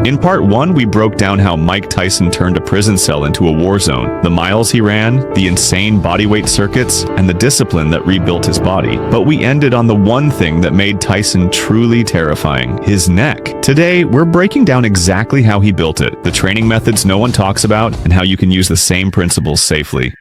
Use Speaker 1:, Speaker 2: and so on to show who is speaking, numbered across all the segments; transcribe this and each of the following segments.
Speaker 1: In part 1, we broke down how Mike Tyson turned a prison cell into a war zone, the miles he ran, the insane bodyweight circuits, and the discipline that rebuilt his body. But we ended on the one thing that made Tyson truly terrifying: his neck. Today, we're breaking down exactly how he built it, the training methods no one talks about, and how you can use the same principles safely.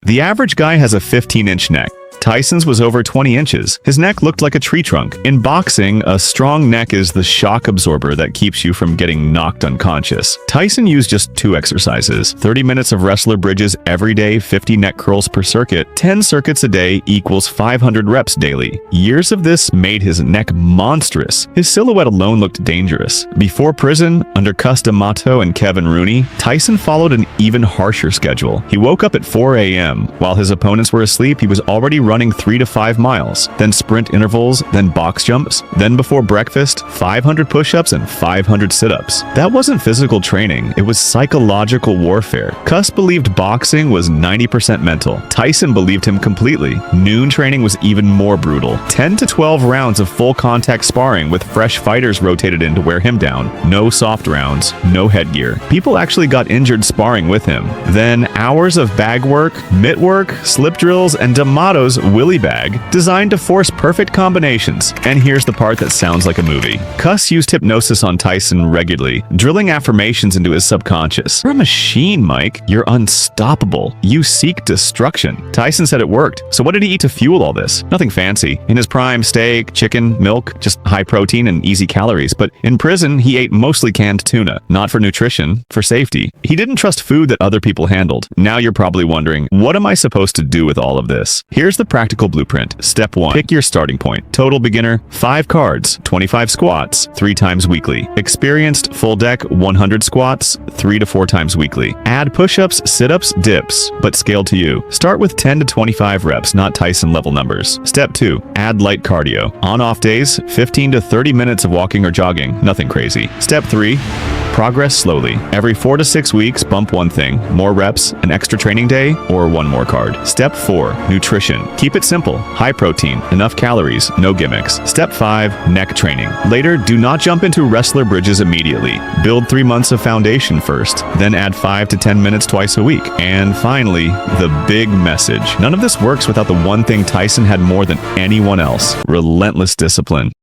Speaker 1: The average guy has a 15-inch neck. Tyson's was over 20 inches. His neck looked like a tree trunk. In boxing, a strong neck is the shock absorber that keeps you from getting knocked unconscious. Tyson used just 2 exercises: 30 minutes of wrestler bridges every day, 50 neck curls per circuit. 10 circuits a day equals 500 reps daily. Years of this made his neck monstrous. His silhouette alone looked dangerous. Before prison, under Cus D'Amato and Kevin Rooney, Tyson followed an even harsher schedule. He woke up at 4 a.m. While his opponents were asleep, he was already running 3 to 5 miles, then sprint intervals, then box jumps, then before breakfast, 500 push-ups and 500 sit-ups. That wasn't physical training, it was psychological warfare. Cus believed boxing was 90% mental. Tyson believed him completely. Noon training was even more brutal. 10 to 12 rounds of full contact sparring with fresh fighters rotated in to wear him down. No soft rounds, no headgear. People actually got injured sparring with him. Then hours of bag work, mitt work, slip drills, and D'Amato's willy bag, designed to force perfect combinations. And here's the part that sounds like a movie. Cus used hypnosis on Tyson regularly, drilling affirmations into his subconscious. You're a machine, Mike. You're unstoppable. You seek destruction. Tyson said it worked. So what did he eat to fuel all this? Nothing fancy. In his prime, steak, chicken, milk, just high protein and easy calories. But in prison, he ate mostly canned tuna. Not for nutrition, for safety. He didn't trust food that other people handled. Now you're probably wondering, what am I supposed to do with all of this? Here's the practical blueprint. Step 1. Pick your starting point. Total beginner, 5 cards, 25 squats, 3 times weekly. Experienced, full deck, 100 squats, 3 to 4 times weekly. Add push-ups, sit-ups, dips, but scale to you. Start with 10 to 25 reps, not Tyson level numbers. Step 2. Add light cardio. On off days, 15 to 30 minutes of walking or jogging, nothing crazy. Step 3. Progress slowly. Every 4 to 6 weeks, bump one thing. More reps, an extra training day, or 1 more card. Step 4. Nutrition. Keep it simple. High protein, enough calories, no gimmicks. Step 5. Neck training. Later, do not jump into wrestler bridges immediately. Build 3 months of foundation first, then add 5 to 10 minutes twice a week. And finally, the big message. None of this works without the one thing Tyson had more than anyone else: relentless discipline.